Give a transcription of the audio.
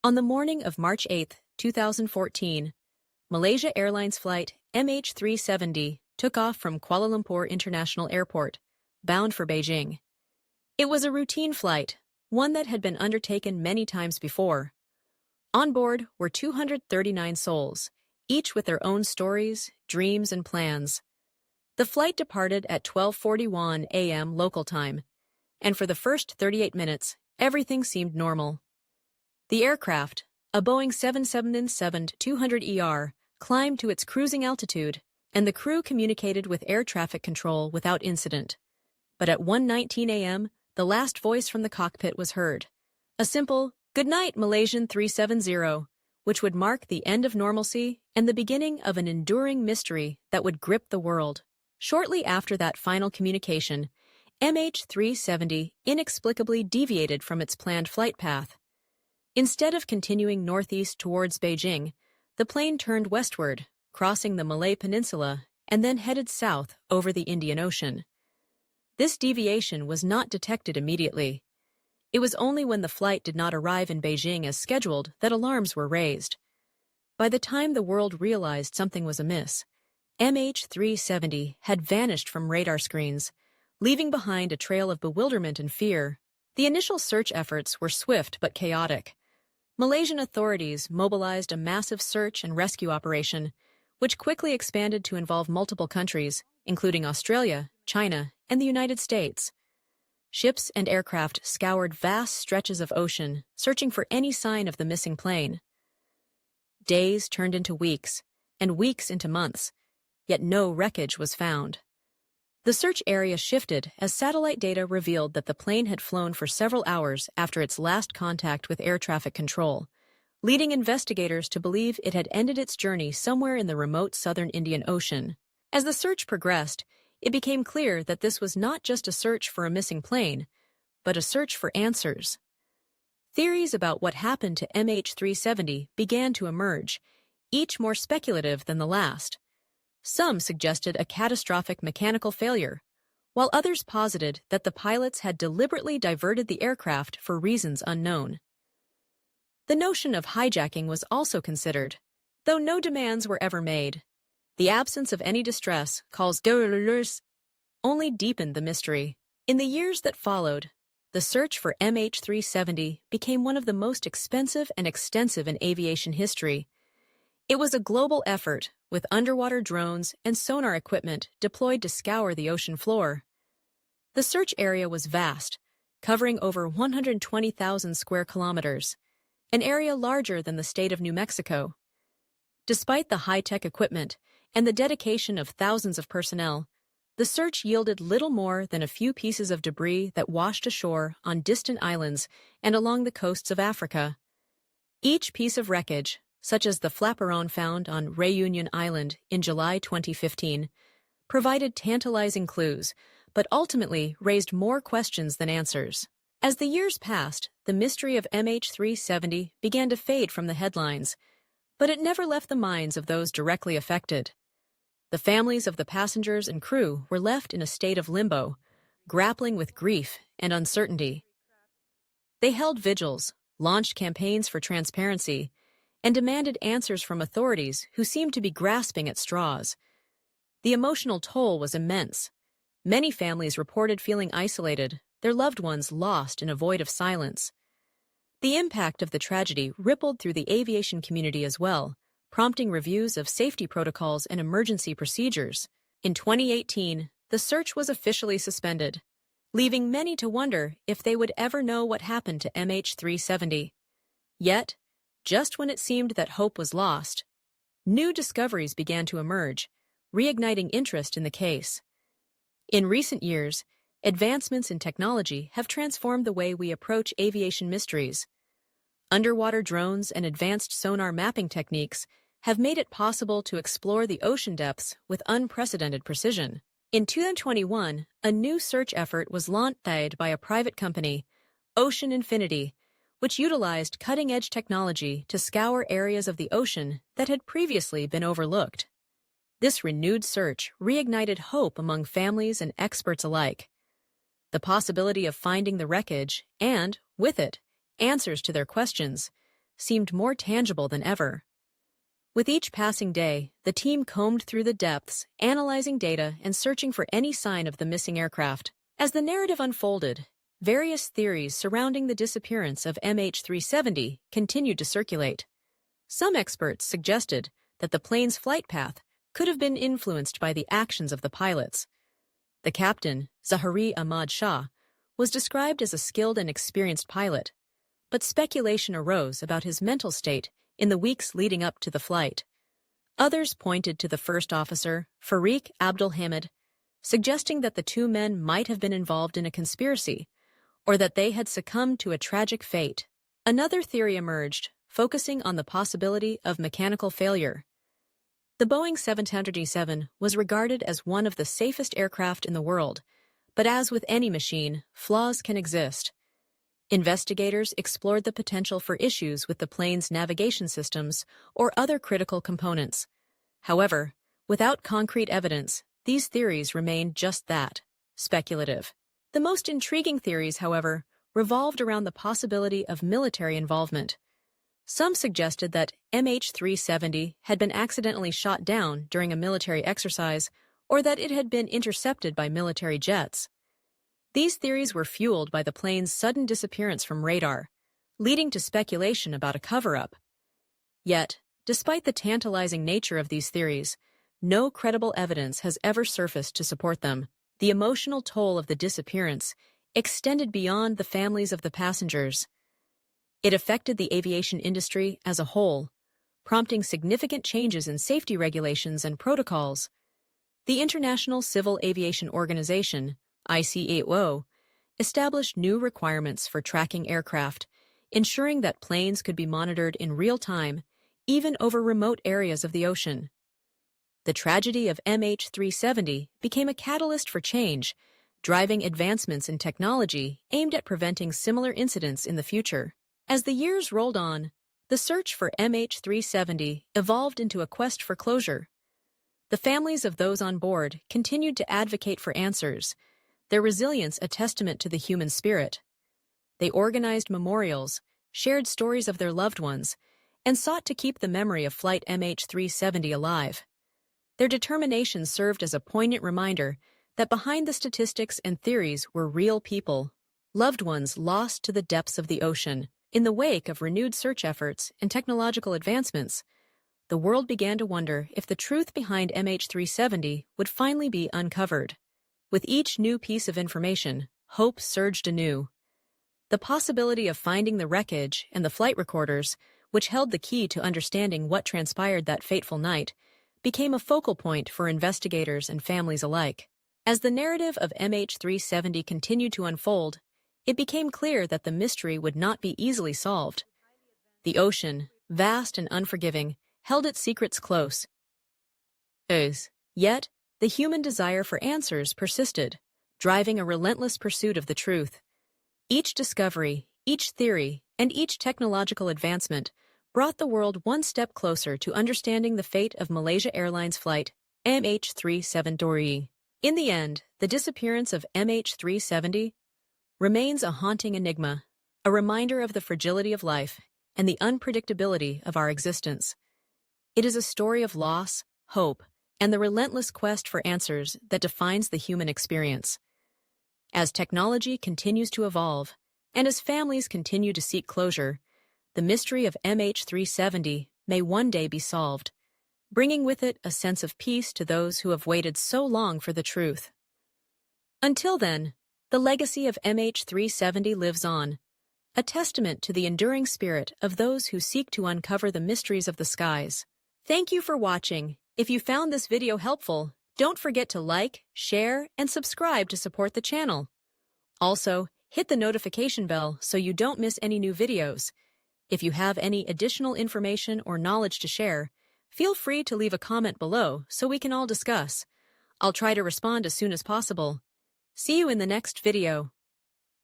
On the morning of March 8, 2014, Malaysia Airlines flight MH370 took off from Kuala Lumpur International Airport, bound for Beijing. It was a routine flight, one that had been undertaken many times before. On board were 239 souls, each with their own stories, dreams, and plans. The flight departed at 12:41 a.m. local time, and for the first 38 minutes, everything seemed normal. The aircraft, a Boeing 777-200ER, climbed to its cruising altitude, and the crew communicated with air traffic control without incident. But at 1:19 a.m., the last voice from the cockpit was heard. A simple, "Good night, Malaysian 370, which would mark the end of normalcy and the beginning of an enduring mystery that would grip the world. Shortly after that final communication, MH370 inexplicably deviated from its planned flight path. Instead of continuing northeast towards Beijing, the plane turned westward, crossing the Malay Peninsula, and then headed south over the Indian Ocean. This deviation was not detected immediately. It was only when the flight did not arrive in Beijing as scheduled that alarms were raised. By the time the world realized something was amiss, MH370 had vanished from radar screens, leaving behind a trail of bewilderment and fear. The initial search efforts were swift but chaotic. Malaysian authorities mobilized a massive search and rescue operation, which quickly expanded to involve multiple countries, including Australia, China, and the United States. Ships and aircraft scoured vast stretches of ocean, searching for any sign of the missing plane. Days turned into weeks, and weeks into months, yet no wreckage was found. The search area shifted as satellite data revealed that the plane had flown for several hours after its last contact with air traffic control, leading investigators to believe it had ended its journey somewhere in the remote southern Indian Ocean. As the search progressed, it became clear that this was not just a search for a missing plane, but a search for answers. Theories about what happened to MH370 began to emerge, each more speculative than the last. Some suggested a catastrophic mechanical failure, while others posited that the pilots had deliberately diverted the aircraft for reasons unknown. The notion of hijacking was also considered, though no demands were ever made. The absence of any distress calls only deepened the mystery. In the years that followed, the search for MH370 became one of the most expensive and extensive in aviation history. It was a global effort, with underwater drones and sonar equipment deployed to scour the ocean floor. The search area was vast, covering over 120,000 square kilometers, an area larger than the state of New Mexico. Despite the high-tech equipment and the dedication of thousands of personnel, the search yielded little more than a few pieces of debris that washed ashore on distant islands and along the coasts of Africa. Each piece of wreckage, such as the flaperon found on Réunion Island in July 2015, provided tantalizing clues, but ultimately raised more questions than answers. As the years passed, the mystery of MH370 began to fade from the headlines, but it never left the minds of those directly affected. The families of the passengers and crew were left in a state of limbo, grappling with grief and uncertainty. They held vigils, launched campaigns for transparency, and demanded answers from authorities who seemed to be grasping at straws. The emotional toll was immense. Many families reported feeling isolated, their loved ones lost in a void of silence. The impact of the tragedy rippled through the aviation community as well, prompting reviews of safety protocols and emergency procedures. In 2018, the search was officially suspended, leaving many to wonder if they would ever know what happened to MH370. Yet, just when it seemed that hope was lost, new discoveries began to emerge, reigniting interest in the case. In recent years, advancements in technology have transformed the way we approach aviation mysteries. Underwater drones and advanced sonar mapping techniques have made it possible to explore the ocean depths with unprecedented precision. In 2021, a new search effort was launched by a private company, Ocean Infinity, which utilized cutting-edge technology to scour areas of the ocean that had previously been overlooked. This renewed search reignited hope among families and experts alike. The possibility of finding the wreckage and, with it, answers to their questions seemed more tangible than ever. With each passing day, the team combed through the depths, analyzing data and searching for any sign of the missing aircraft. As the narrative unfolded, various theories surrounding the disappearance of MH370 continued to circulate. Some experts suggested that the plane's flight path could have been influenced by the actions of the pilots. The captain, Zahari Ahmad Shah, was described as a skilled and experienced pilot, but speculation arose about his mental state in the weeks leading up to the flight. Others pointed to the first officer, Farik Abdulhamid, suggesting that the two men might have been involved in a conspiracy, or that they had succumbed to a tragic fate. Another theory emerged, focusing on the possibility of mechanical failure. The Boeing 737 was regarded as one of the safest aircraft in the world, but as with any machine, flaws can exist. Investigators explored the potential for issues with the plane's navigation systems or other critical components. However, without concrete evidence, these theories remained just that, speculative. The most intriguing theories, however, revolved around the possibility of military involvement. Some suggested that MH370 had been accidentally shot down during a military exercise or that it had been intercepted by military jets. These theories were fueled by the plane's sudden disappearance from radar, leading to speculation about a cover-up. Yet, despite the tantalizing nature of these theories, no credible evidence has ever surfaced to support them. The emotional toll of the disappearance extended beyond the families of the passengers. It affected the aviation industry as a whole, prompting significant changes in safety regulations and protocols. The International Civil Aviation Organization, ICAO, established new requirements for tracking aircraft, ensuring that planes could be monitored in real time, even over remote areas of the ocean. The tragedy of MH370 became a catalyst for change, driving advancements in technology aimed at preventing similar incidents in the future. As the years rolled on, the search for MH370 evolved into a quest for closure. The families of those on board continued to advocate for answers, their resilience a testament to the human spirit. They organized memorials, shared stories of their loved ones, and sought to keep the memory of Flight MH370 alive. Their determination served as a poignant reminder that behind the statistics and theories were real people, loved ones lost to the depths of the ocean. In the wake of renewed search efforts and technological advancements, the world began to wonder if the truth behind MH370 would finally be uncovered. With each new piece of information, hope surged anew. The possibility of finding the wreckage and the flight recorders, which held the key to understanding what transpired that fateful night, became a focal point for investigators and families alike. As the narrative of MH370 continued to unfold, it became clear that the mystery would not be easily solved. The ocean, vast and unforgiving, held its secrets close. Yet, the human desire for answers persisted, driving a relentless pursuit of the truth. Each discovery, each theory, and each technological advancement brought the world one step closer to understanding the fate of Malaysia Airlines flight MH370. In the end, the disappearance of MH370 remains a haunting enigma, a reminder of the fragility of life and the unpredictability of our existence. It is a story of loss, hope, and the relentless quest for answers that defines the human experience. As technology continues to evolve, and as families continue to seek closure, the mystery of MH370 may one day be solved, bringing with it a sense of peace to those who have waited so long for the truth. Until then, the legacy of MH370 lives on, a testament to the enduring spirit of those who seek to uncover the mysteries of the skies. Thank you for watching. If you found this video helpful, don't forget to like, share, and subscribe to support the channel. Also, hit the notification bell so you don't miss any new videos. If you have any additional information or knowledge to share, feel free to leave a comment below so we can all discuss. I'll try to respond as soon as possible. See you in the next video.